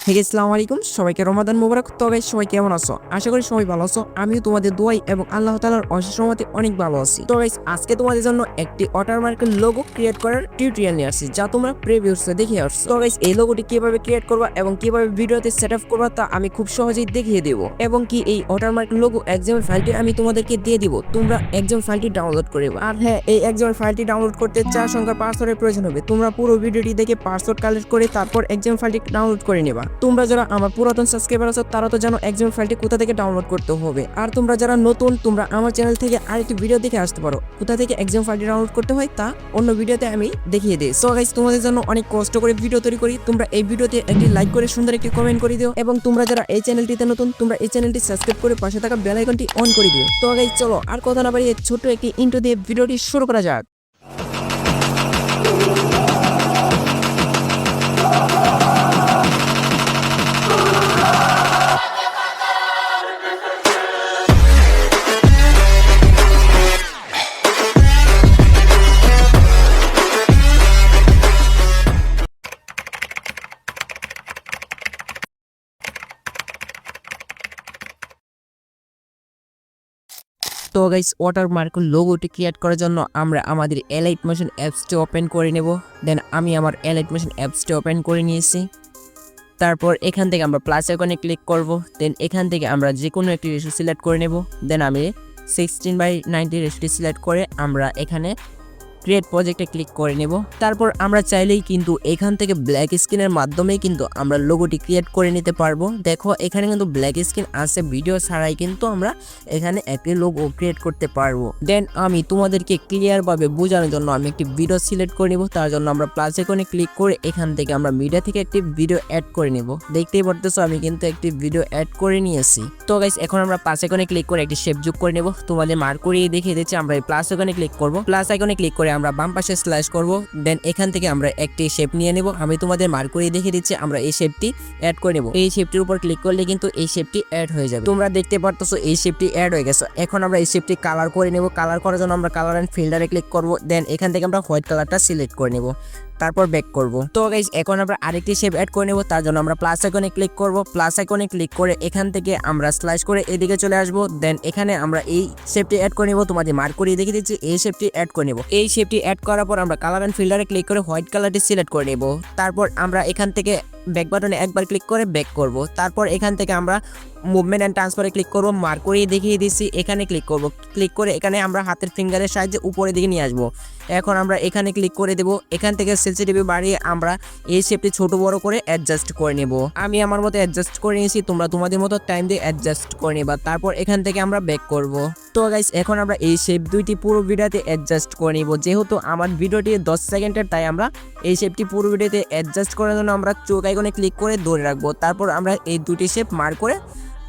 আসসালামু আলাইকুম, সবাইকে রমাদান মোবারক। তো গাইস, সবাই কেমন আছো? আশা করি সবাই ভালো আছো। আমিও তোমাদের দোয়াই এবং আল্লাহ তাআলার অশেষ রহমতে অনেক ভালো আছি। তো গাইস, আজকে তোমাদের জন্য একটি ওয়াটারমার্কের লোগো ক্রিয়েট করার টিউটোরিয়াল নিয়ে আসছি, যা তোমরা প্রিভিয়াসে দেখে আসছো। তো গাইস, এই লোগোটি কিভাবে ক্রিয়েট করবা এবং কিভাবে ভিডিওতে সেটআপ করবা তা আমি খুব সহজেই দেখিয়ে দেব, এবং কি এই ওয়াটারমার্কের লোগো এক্সাম্পল ফাইলটি আমি তোমাদেরকে দিয়ে দিব। তোমরা এক্সাম্পল ফাইলটি ডাউনলোড করে নেবা। আর হ্যাঁ, এই এক্সাম্পল ফাইলটি ডাউনলোড করতে 4 সংখ্যার পাসওয়ার্ডের প্রয়োজন হবে। তোমরা পুরো ভিডিওটি দেখে পাসওয়ার্ড কালেক্ট করে তারপর এক্সাম্পল ফাইলটি ডাউনলোড করে নেবা। তোমরা যারা আমার পুরাতন সাবস্ক্রাইবার আছো তারা তো জানো এক্সাম্পল ফাইলটি কোথা থেকে ডাউনলোড করতে হবে। আর তোমরা যারা নতুন, তোমরা আমার চ্যানেল থেকে আরেকটি ভিডিও দেখে আসতে পারো। কোথা থেকে এক্সাম্পল ফাইলটি ডাউনলোড করতে হয় তা অন্য ভিডিওতে আমি দেখিয়ে দিই। সো গাইস, তোমাদের জন্য অনেক কষ্ট করে ভিডিও তৈরি করি। তোমরা এই ভিডিওতে একটি লাইক করে সুন্দর একটি কমেন্ট করে দিও, এবং তোমরা যারা এই চ্যানেলটিতে নতুন, তোমরা এই চ্যানেলটি সাবস্ক্রাইব করে পাশে থাকা বেল আইকনটি অন করে দিও। তো গাইস, চলো আর কথা না বাড়িয়ে ছোট্ট একটি ইন্ট্রো দিয়ে ভিডিওটি শুরু করা যাক। তো গাইস, ওয়াটারমার্ক লোগোটি ক্রিয়েট করার জন্য আমরা আমাদের এলাইট মোশন অ্যাপসটি ওপেন করে নেব। দেন আমি আমার এলাইট মোশন অ্যাপসটি ওপেন করে নিয়েছি। তারপর এখান থেকে আমরা প্লাস আইকনে ক্লিক করব। দেন এখান থেকে আমরা যে কোনো একটি রেশিও সিলেক্ট করে নেব। দেন আমি 16:90 রেশিওটি সিলেক্ট করে আমরা এখানে ক্রিয়েট প্রজেক্টে ক্লিক করে নেব। তারপর আমরা চাইলেই কিন্তু এখান থেকে ব্ল্যাক স্ক্রিনের মাধ্যমেই কিন্তু আমরা লোগোটি ক্রিয়েট করে নিতে পারবো। দেখো, এখানে কিন্তু ব্ল্যাক স্ক্রিন আছে, ভিডিও ছাড়াই কিন্তু আমরা এখানে একটি লোগো ক্রিয়েট করতে পারবো। দেন আমি তোমাদেরকে ক্লিয়ারভাবে বোঝানোর জন্য আমি একটি ভিডিও সিলেক্ট করে নেব। তার জন্য আমরা প্লাস আইকনে ক্লিক করে এখান থেকে আমরা মিডিয়া থেকে একটি ভিডিও অ্যাড করে নেব। দেখতেই পারতেছো আমি কিন্তু একটি ভিডিও অ্যাড করে নিয়েছি। তো গাইস, এখন আমরা প্লাস আইকনে ক্লিক করে একটি শেপ যোগ করে নেব। তোমাদের মার্ক করিয়ে দেখিয়ে দিচ্ছি। আমরা এই প্লাস আইকনে ক্লিক করব। প্লাস আইকনে ক্লিক করে আমরা বাম পাশে স্ল্যাশ করব। দেন এখান থেকে আমরা একটি শেপ নিয়ে নেব। আমি তোমাদের মার্ক করে দেখিয়ে দিচ্ছি। আমরা এই শেপটি অ্যাড করে নেব। এই শেপটির উপর ক্লিক করলে কিন্তু এই শেপটি অ্যাড হয়ে যাবে। তোমরা দেখতে পারতেছো এই শেপটি অ্যাড হয়ে গেছে। এখন আমরা এই শেপটি কালার করে নেব। কালার করার জন্য আমরা কালার এন্ড ফিল্টারে ক্লিক করব। দেন এখান থেকে আমরা হোয়াইট কালারটা সিলেক্ট করে নেব, তারপর ব্যাক করব। তো গাইস, এখন আমরা আরেকটি শেপ অ্যাড করে নেব। তার জন্য আমরা প্লাস আইকনে ক্লিক করব। প্লাস আইকনে ক্লিক করে এখান থেকে আমরা স্লাইস করে এদিকে চলে আসব। দেন এখানে আমরা এই শেপটি অ্যাড করে নেব। তোমাদের মার্ক করিয়ে দেখিয়ে দিচ্ছি। এই শেপটি অ্যাড করে নেব। এই শেপটি অ্যাড করার পর আমরা কালার এন্ড ফিল্টারে ক্লিক করে হোয়াইট কালারটি সিলেক্ট করে নেব। তারপর আমরা এখান থেকে ব্যাক বাটনে একবার ক্লিক করে ব্যাক করব। তারপর এখান থেকে আমরা মুভমেন্ট অ্যান্ড ট্রান্সফারে ক্লিক করব। মার্ক করিয়ে দেখিয়ে দিচ্ছি। এখানে ক্লিক করব। ক্লিক করে এখানে আমরা হাতের ফিঙ্গারের সাহায্যে উপরের দিকে নিয়ে আসব। এখন আমরা এখানে ক্লিক করে দেব। এখান থেকে সেনসিটিভিটি বাড়িয়ে আমরা এই শেপটি ছোট বড় করে অ্যাডজাস্ট করে নেব। আমি আমার মতো অ্যাডজাস্ট করে নিয়েছি, তোমরা তোমাদের মতো টাইম দিয়ে অ্যাডজাস্ট করে নেবা। তারপর এখান থেকে আমরা ব্যাক করব। তো গাইস, এখন আমরা এই শেপ দুইটি পুরো ভিডিওতে অ্যাডজাস্ট করে নিব। যেহেতু আমার ভিডিওটি 10 সেকেন্ডের, তাই আমরা এই শেপটি পুরো ভিডিওতে অ্যাডজাস্ট করার জন্য আমরা চোখ আইকনে ক্লিক করে ধরে রাখবো। তারপর আমরা এই দুটি শেপ মার্ক করে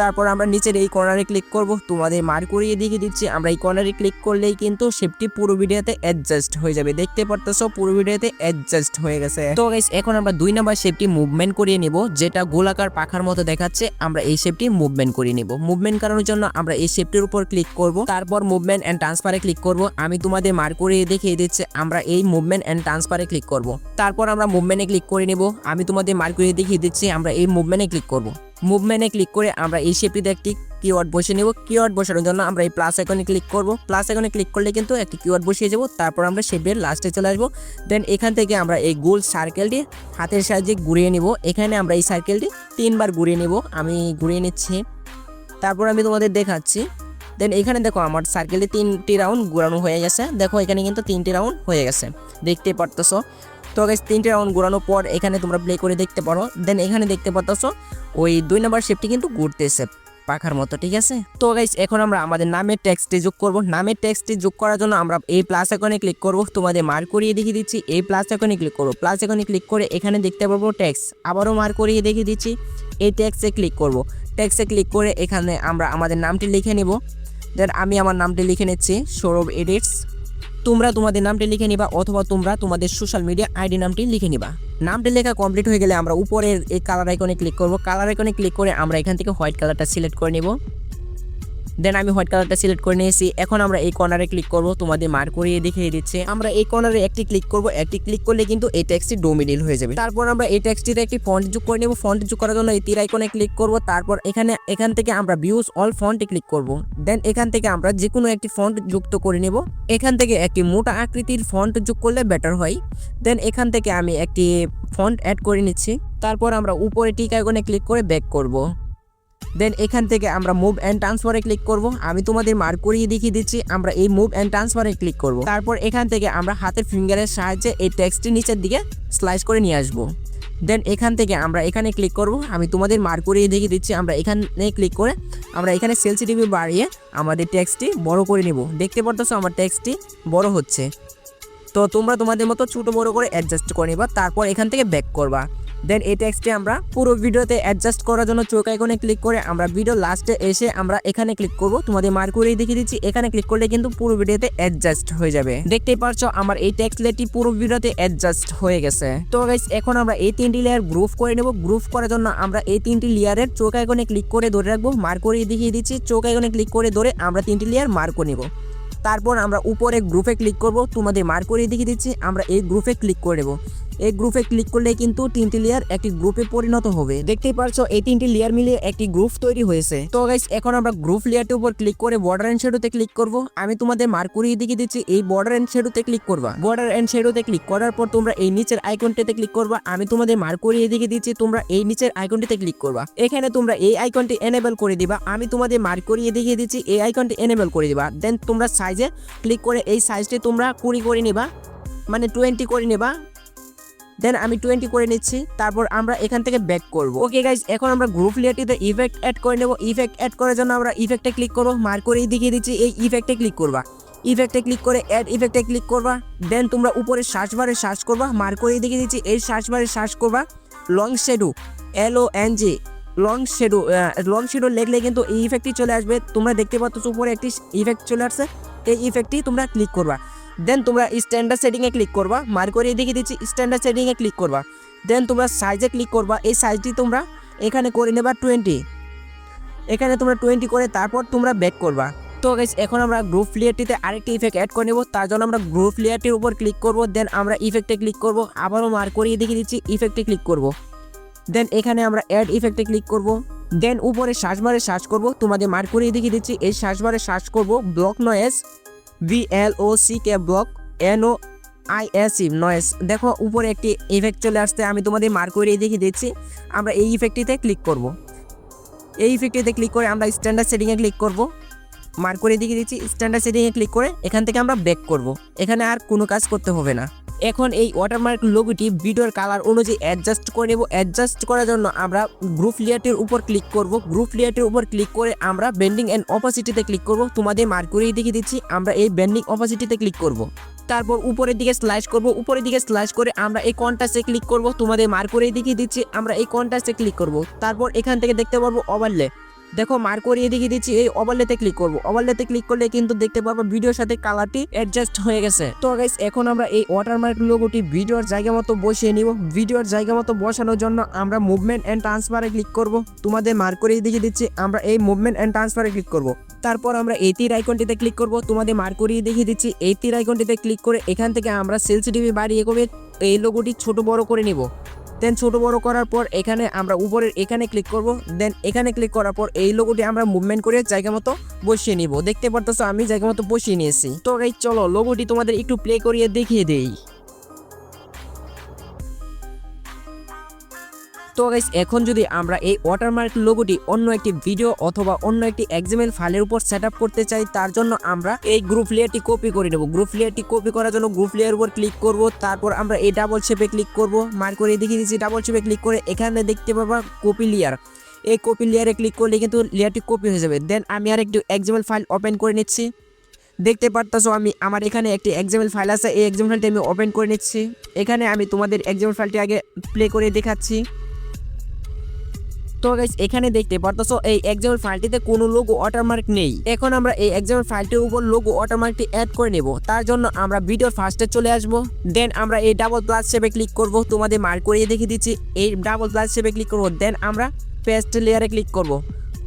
তারপর আমরা নিচের এই কর্নারে ক্লিক করব। তোমাদের মার্ক করিয়ে দেখিয়ে দিচ্ছি। আমরা এই কর্নারে ক্লিক করলেই কিন্তু শেপটি পুরো ভিডিওতে অ্যাডজাস্ট হয়ে যাবে। দেখতে পারতেছো পুরো ভিডিওতে অ্যাডজাস্ট হয়ে গেছে। তো গাইস, এখন আমরা 2 নাম্বার শেপটি মুভমেন্ট করিয়ে নেব, যেটা গোলাকার পাখার মতো দেখাচ্ছে। আমরা এই শেপটি মুভমেন্ট করিয়ে নেব। মুভমেন্ট করানোর জন্য আমরা এই শেপটির উপর ক্লিক করব। তারপর মুভমেন্ট এন্ড ট্রান্সফারে ক্লিক করব। আমি তোমাদের মার্ক করিয়ে দেখিয়ে দিচ্ছি। আমরা এই মুভমেন্ট এন্ড ট্রান্সফারে ক্লিক করব। তারপর আমরা মুভমেন্টে ক্লিক করে নেব। আমি তোমাদের মার্ক করিয়ে দেখিয়ে দিচ্ছি। আমরা এই মুভমেন্টে ক্লিক করব। মুভমেন্টে ক্লিক করে আমরা এই শেপটিতে একটি কিওয়ার্ড বসিয়ে নেব। কিওয়ার্ড বসানোর জন্য আমরা এই প্লাস আইকনে ক্লিক করব। প্লাস আইকনে ক্লিক করলে কিন্তু একটি কিওয়ার্ড বসিয়ে যাব। তারপর আমরা শেপের লাস্টে চলে আসবো। দেন এখান থেকে আমরা এই গোল সার্কেলটি হাতের সাহায্যে ঘুরিয়ে নেব। এখানে আমরা এই সার্কেলটি 3 বার ঘুরিয়ে নেব। আমি ঘুরিয়ে নিচ্ছি, তারপর আমি তোমাদের দেখাচ্ছি। দেন এখানে দেখো আমার সার্কেলটি 3টি রাউন্ড ঘোরানো হয়ে গেছে। দেখো এখানে কিন্তু 3টি রাউন্ড হয়ে গেছে, দেখতে পারতেছো। তো গাইস, 3টি রাউন্ড ঘোরানোর পর এখানে তোমরা প্লে করে দেখতে পারো। দেন এখানে দেখতে পারতেছো ওই 2 নাম্বার শেপটি কিন্তু ঘুরতেছে পাখার মতো, ঠিক আছে। তো গাইস, এখন আমরা আমাদের নামের টেক্সটটি যোগ করব। নামের টেক্সটটি যোগ করার জন্য আমরা এই প্লাস আইকনে ক্লিক করব। তোমাদের মার্ক করিয়ে দেখিয়ে দিচ্ছি। এই প্লাস আইকনে ক্লিক করব। প্লাস আইকনে ক্লিক করে এখানে দেখতে পারবো টেক্সট। আবারও মার্ক করিয়ে দেখিয়ে দিচ্ছি। এই টেক্সটে ক্লিক করব। টেক্সটে ক্লিক করে এখানে আমরা আমাদের নামটি লিখে নেব। দেন আমি আমার নামটি লিখে নিচ্ছি, সৌরভ এডিটস। তোমরা তোমাদের নামটি লিখে নিবা, অথবা তোমরা তোমাদের সোশ্যাল মিডিয়া আইডি নামটি লিখে নিবা। নামটি লেখা কমপ্লিট হয়ে গেলে আমরা উপরের এই কালার আইকনে ক্লিক করব। কালার আইকনে ক্লিক করে আমরা এখান থেকে হোয়াইট কালারটা সিলেক্ট করে নেব। দেন আমি হোয়াইট কালারটা সিলেক্ট করে নিয়েছি। এখন আমরা এই কর্নারে ক্লিক করব, তোমাদের মার্ক করিয়ে দেখিয়ে দিচ্ছে। আমরা এই কর্নারে একটি ক্লিক করব, একটি ক্লিক করলে কিন্তু এই টেক্সটটি ডোমিনেট হয়ে যাবে। তারপর আমরা এই টেক্সটটিতে একটি ফন্ট যোগ করে নেব। ফন্ট যোগ করার জন্য এই তীর আইকনে ক্লিক করব, তারপর এখান থেকে আমরা ভিউজ অল ফন্টে ক্লিক করব। দেন এখান থেকে আমরা যে কোনো একটি ফন্ট যুক্ত করে নেব। এখান থেকে একটি মোটা আকৃতির ফন্ট যোগ করলে বেটার হয়। দেন এখান থেকে আমি একটি ফন্ট অ্যাড করে নিচ্ছি। তারপর আমরা উপরে টিক আইকনে ক্লিক করে ব্যাক করব। দেন এখান থেকে আমরা মুভ অ্যান্ড ট্রান্সফারে ক্লিক করব। আমি তোমাদের মার্ক করিয়ে দেখিয়ে দিচ্ছি। আমরা এই মুভ অ্যান্ড ট্রান্সফারে ক্লিক করব। তারপর এখান থেকে আমরা হাতের ফিঙ্গারের সাহায্যে এই টেক্সটটি নিচের দিকে স্লাইস করে নিয়ে আসব। দেন এখান থেকে আমরা এখানে ক্লিক করব। আমি তোমাদের মার্ক করিয়ে দেখিয়ে দিচ্ছি। আমরা এখানে ক্লিক করে আমরা এখানে সেন্সিটিভিটি বাড়িয়ে আমাদের টেক্সটটি বড় করে নেব। দেখতে পারতেছো আমার টেক্সটটি বড় হচ্ছে। তো তোমরা তোমাদের মতো ছোট বড় করে অ্যাডজাস্ট করে নিবা। তারপর এখান থেকে ব্যাক করবা। দেন এই টেক্সটটি আমরা পুরো ভিডিওতে অ্যাডজাস্ট করার জন্য চোখ আইকনে ক্লিক করে আমরা ভিডিও লাস্টে এসে আমরা এখানে ক্লিক করব। তোমাদের মার্ক করেই দেখিয়ে দিচ্ছি। এখানে ক্লিক করলে কিন্তু পুরো ভিডিওতে অ্যাডজাস্ট হয়ে যাবে। দেখতেই পারছো আমার এই টেক্সট লেয়ারটি পুরো ভিডিওতে অ্যাডজাস্ট হয়ে গেছে। তো গাইস এখন আমরা এই তিনটি লেয়ার গ্রুপ করে নেব। গ্রুপ করার জন্য আমরা এই তিনটি লেয়ারের চোখ আইকনে ক্লিক করে ধরে রাখবো। মার্ক করেই দেখিয়ে দিচ্ছি। চোখ আইকনে ক্লিক করে ধরে আমরা তিনটি লেয়ার মার্ক করে নেব। তারপর আমরা উপরে গ্রুপে ক্লিক করব। তোমাদের মার্ক করে দেখিয়ে দিচ্ছি। আমরা এই গ্রুপে ক্লিক করে নেব। এই গ্রুপে ক্লিক করলে কিন্তু তিনটি লেয়ার একটি গ্রুপে পরিণত হবে। দেখতেই পারছো এই তিনটি লেয়ার মিলিয়ে একটি গ্রুপ তৈরি হয়েছে। তো গাইস এখন আমরা গ্রুপ লেয়ারটির উপর ক্লিক করে বর্ডার এন্ড শ্যাডোতে ক্লিক করব। আমি তোমাদের মার্ক করিয়ে দেখিয়ে দিচ্ছি। এই বর্ডার এন্ড শ্যাডোতে ক্লিক করবা। বর্ডার এন্ড শ্যাডোতে ক্লিক করার পর তোমরা এই নিচের আইকনটিতে ক্লিক করবা। আমি তোমাদের মার্ক করিয়ে দেখিয়ে দিচ্ছি। তোমরা এই নিচের আইকনটিতে ক্লিক করবা। এখানে তোমরা এই আইকনটি এনেবল করে দিবা। আমি তোমাদের মার্ক করিয়ে দেখিয়ে দিচ্ছি। এই আইকনটি এনেবল করে দিবা। দেন তোমরা সাইজে ক্লিক করে এই সাইজটি তোমরা 20 করে নিবা, মানে 20 করে নিবা। দেন আমি 20 করে নিচ্ছি। তারপর আমরা এখান থেকে ব্যাক করব। ওকে গাইস এখন আমরা গ্রুপ লেয়ারটিতে ইফেক্ট অ্যাড করে নেব। ইফেক্ট অ্যাড করার জন্য আমরা ইফেক্টে ক্লিক করব। মার্ক করেই দেখিয়ে দিচ্ছি। এই ইফেক্টে ক্লিক করবা। ইফেক্টে ক্লিক করে অ্যাড ইফেক্টে ক্লিক করবা। দেন তোমরা উপরে সার্চ বারে সার্চ করবা। মার্ক করেই দেখিয়ে দিচ্ছি। এই সার্চ বারে সার্চ করবা long shadow, LONG long shadow লিখলে কিন্তু এই ইফেক্টটি চলে আসবে। তোমরা দেখতে পাচ্ছ উপরে একটি ইফেক্ট চলে আসছে। এই ইফেক্টটি তোমরা ক্লিক করবা। দেন তোমরা স্ট্যান্ডার্ড সেটিংয়ে ক্লিক করবা। মার্ক করে দেখিয়ে দিচ্ছি। স্ট্যান্ডার্ড সেটিংয়ে ক্লিক করবা। দেন তোমরা সাইজে ক্লিক করবা। এই সাইজটি তোমরা এখানে করে নেবা 20। এখানে তোমরা 20 করে তারপর তোমরা ব্যাক করবা। তো গাইস এখন আমরা গ্রুপ লেয়ারটিতে আরেকটি ইফেক্ট অ্যাড করে নেব। তার জন্য আমরা গ্রুপ লেয়ারটির উপর ক্লিক করব। দেন আমরা ইফেক্টে ক্লিক করব। আবারও মার্ক করিয়ে দেখিয়ে দিচ্ছি। ইফেক্টে ক্লিক করব। দেন এখানে আমরা অ্যাড ইফেক্টে ক্লিক করব। দেন উপরে সার্চ বারে সার্চ করব। তোমাদের মার্ক করিয়ে দেখিয়ে দিচ্ছি। এই সার্চ বারে সার্চ করব block noise, BLOCK block NOISE noise. দেখো উপরে একটি ইফেক্ট চলে আসছে। আমি তোমাদের মার্ক করে দেখিয়ে দিচ্ছি। আমরা এই ইফেক্টটিতে ক্লিক করব। এই ইফেক্টটিতে ক্লিক করে আমরা স্ট্যান্ডার্ড সেটিংয়ে ক্লিক করব। মার্ক করে দেখিয়ে দিচ্ছি। স্ট্যান্ডার্ড সেটিংয়ে ক্লিক করে এখান থেকে আমরা ব্যাক করব। এখানে আর কোনো কাজ করতে হবে না। এখন এই ওয়াটারমার্ক লোগোটি ভিডিওর কালার অনুযায়ী অ্যাডজাস্ট করে নেব। অ্যাডজাস্ট করার জন্য আমরা গ্রুপ লেয়ারটির উপর ক্লিক করব। গ্রুপ লেয়ারটির উপর ক্লিক করে আমরা বেন্ডিং অ্যান্ড অপাসিটিতে ক্লিক করব। তোমাদের মার্ক করেই দেখিয়ে দিচ্ছি। আমরা এই বেন্ডিং অপাসিটিতে ক্লিক করব। তারপর উপরের দিকে স্লাইস করব। উপরের দিকে স্লাইস করে আমরা এই কন্ট্রাস্টে ক্লিক করব। তোমাদের মার্ক করেই দেখিয়ে দিচ্ছি। আমরা এই কন্ট্রাস্টে ক্লিক করব। তারপর এখান থেকে দেখতে পারবো ওভারলে। দেখো মার্ক করিয়ে দেখিয়ে দিচ্ছি। এই ওভারলেতে ক্লিক করব। ওভারলেতে ক্লিক করলে কিন্তু দেখতে পারবো ভিডিওর সাথে কালারটি অ্যাডজাস্ট হয়ে গেছে। তো গাইস এখন আমরা এই ওয়াটারমার্ক লোগোটি ভিডিওর জায়গা মতো বসিয়ে নিব। ভিডিওর জায়গা মতো বসানোর জন্য আমরা মুভমেন্ট অ্যান্ড ট্রান্সফারে ক্লিক করব। তোমাদের মার্ক করিয়ে দেখিয়ে দিচ্ছি। আমরা এই মুভমেন্ট অ্যান্ড ট্রান্সফারে ক্লিক করব। তারপর আমরা এই তীর আইকনটিতে ক্লিক করব। তোমাদের মার্ক করিয়ে দেখিয়ে দিচ্ছি। এই তীর আইকনটিতে ক্লিক করে এখান থেকে আমরা সেন্সিটিভিটি বাড়িয়ে কমে এই লোগোটি ছোট বড় করে নিব। দেন ছোট বড় করার পর এখানে আমরা উপরের এখানে ক্লিক করব। দেন এখানে ক্লিক করার পর এই লোগোটি আমরা মুভমেন্ট করে জায়গা মতো বসিয়ে নিব। দেখতে পারতেছো আমি জায়গা মতো বসিয়ে নিয়েছি। তো গাইস চলো লোগোটি তোমাদের একটু প্লে করিয়ে দেখিয়ে দেই। তো গাইস এখন যদি আমরা এই ওয়াটারমার্ক লোগোটি অন্য একটি ভিডিও অথবা অন্য একটি XML ফাইলের উপর সেটআপ করতে চাই, তার জন্য আমরা এই গ্রুপ লেয়ারটি কপি করে নেব। গ্রুপ লেয়ারটি কপি করার জন্য গ্রুপ লেয়ার উপর ক্লিক করব। তারপর আমরা এই ডাবল শেপে ক্লিক করব। মার্ক করে দেখিয়ে দিচ্ছি। ডাবল শেপে ক্লিক করে এখানে দেখতে পাবা কপি লেয়ার। এই কপি লেয়ারে ক্লিক করলে কিন্তু লেয়ারটি কপি হয়ে যাবে। দেন আমি আর একটি XML ফাইল ওপেন করে নিচ্ছি। দেখতে পারতেছো আমার এখানে একটি XML ফাইল আছে। এই XML ফাইলটি আমি ওপেন করে নিচ্ছি। এখানে আমি তোমাদের XML ফাইলটি আগে প্লে করে দেখাচ্ছি। তো গাইস এখানে দেখতে পারতেছো এই XML ফাইলটিতে কোনো লোগো ওয়াটারমার্ক নেই। এখন আমরা এই XML ফাইলটির উপর লোগো ওয়াটারমার্কটি অ্যাড করে নেব। তার জন্য আমরা ভিডিওর ফার্স্টে চলে আসব। দেন আমরা এই ডাবল প্লাস শেপে ক্লিক করব। তোমাদের মার্ক করিয়ে দেখিয়ে দিচ্ছি। এই ডাবল প্লাস শেপে ক্লিক করব। দেন আমরা পেস্ট লেয়ারে ক্লিক করব।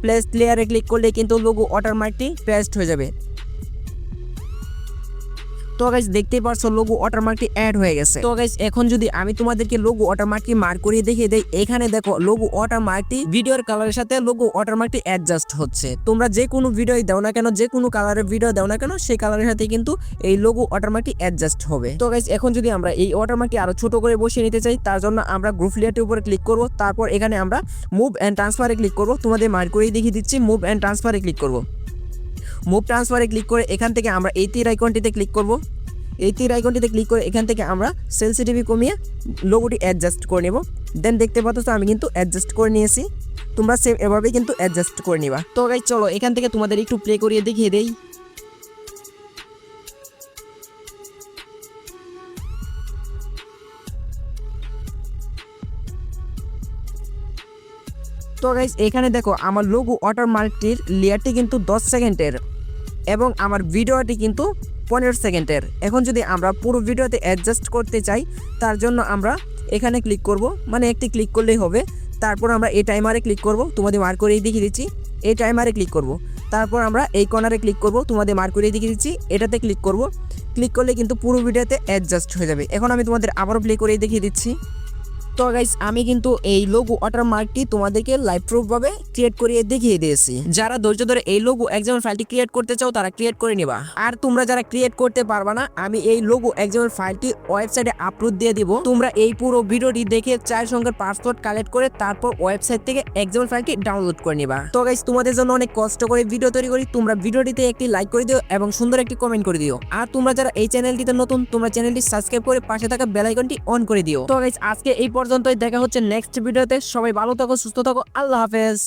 প্লেস লেয়ারে ক্লিক করলে কিন্তু লোগো ওয়াটারমার্কটি পেস্ট হয়ে যাবে। তো গাইস দেখতেই পারছো লোগো ওয়াটারমার্কটি অ্যাড হয়ে গেছে। তো গাইস এখন যদি আমি তোমাদেরকে লোগো ওয়াটারমার্কটি মার্ক করিয়ে দেখিয়ে দেই, এখানে দেখো লোগো ওয়াটারমার্কটি ভিডিওর কালারের সাথে লোগো ওয়াটারমার্কটি অ্যাডজাস্ট হচ্ছে। তোমরা যে কোনো ভিডিওই দাও না কেন, যে কোনো কালারের ভিডিও দাও না কেন, সেই কালারের সাথে কিন্তু এই লোগো ওয়াটারমার্কটি অ্যাডজাস্ট হবে। তো গাইস এখন যদি আমরা এই ওয়াটারমার্কটি আরো ছোট করে বসিয়ে নিতে চাই, তার জন্য আমরা গ্রুপ লেয়ারটির উপরে ক্লিক করব। তারপর এখানে আমরা মুভ অ্যান্ড ট্রান্সফারে ক্লিক করব। তোমাদের মার্ক করিয়ে দেখিয়ে দিচ্ছি, মুভ অ্যান্ড ট্রান্সফারে ক্লিক করব। মুভ ট্রান্সফারে ক্লিক করে এখান থেকে আমরা এই তীর আইকনটিতে ক্লিক করব। এই তীর আইকনটিতে ক্লিক করে এখান থেকে আমরা সেন্সিটিভিটি কমিয়ে লোগোটি অ্যাডজাস্ট করে নেব। দেন দেখতে পাচ্ছ আমি কিন্তু অ্যাডজাস্ট করে নিয়েছি, তোমরা সেম এভাবেই কিন্তু অ্যাডজাস্ট করে নিবা। তো গাইস চলো এখান থেকে তোমাদের একটু প্লে করিয়ে দেখিয়ে দেই। তো গাইস এখানে দেখো আমার লোগো ওয়াটারমার্কটির লেয়ারটি কিন্তু 10 সেকেন্ডের এবং আমার ভিডিওটি কিন্তু 15 সেকেন্ডের। এখন যদি আমরা পুরো ভিডিওতে অ্যাডজাস্ট করতে চাই, তার জন্য আমরা এখানে ক্লিক করব, মানে একটি ক্লিক করলেই হবে। তারপর আমরা এই টাইমারে ক্লিক করব, তোমাদের মার্ক করেই দেখিয়ে দিচ্ছি। এই টাইমারে ক্লিক করব, তারপর আমরা এই কর্নারে ক্লিক করব, তোমাদের মার্ক করেই দেখিয়ে দিচ্ছি। এটাতে ক্লিক করব, ক্লিক করলে কিন্তু পুরো ভিডিওতে অ্যাডজাস্ট হয়ে যাবে। এখন আমি তোমাদের আবারও প্লে করেই দেখিয়ে দিচ্ছি। তো গাইস আমি কিন্তু এই লোগো ওয়াটারমার্কটি তোমাদেরকে লাইভ প্রুফ ভাবে ক্রিয়েট করিয়ে দেখিয়ে দিয়েছি। যারা ধৈর্য ধরে এই লোগো এক্সাম্পল ফাইলটি ক্রিয়েট করতে চাও তারা ক্রিয়েট করে নিবা। আর তোমরা যারা ক্রিয়েট করতে পারবা না, আমি এই লোগো এক্সাম্পল ফাইলটি ওয়েবসাইটে আপলোড দিয়ে দিব। তোমরা এই পুরো ভিডিওটি দেখে 4 সংখ্যার পাসওয়ার্ড কালেক্ট করে তারপর ওয়েবসাইট থেকে এক্সাম্পল ফাইলটি ডাউনলোড করে নিবা। তো গাইস তোমাদের জন্য অনেক কষ্ট করে ভিডিও তৈরি করি, তোমরা ভিডিওটিতে একটি লাইক করে দিও এবং সুন্দর একটি কমেন্ট করে দিও। আর তোমরা যারা এই চ্যানেলটিতে নতুন, তোমরা চ্যানেলটি সাবস্ক্রাইব করে পাশে থাকা বেল আইকনটি অন করে দিও। তো গাইস আজকে এই পর্যন্তই, দেখা হচ্ছে নেক্সট ভিডিওতে। সবাই ভালো থাকো, সুস্থ থাকো, আল্লাহ হাফেজ।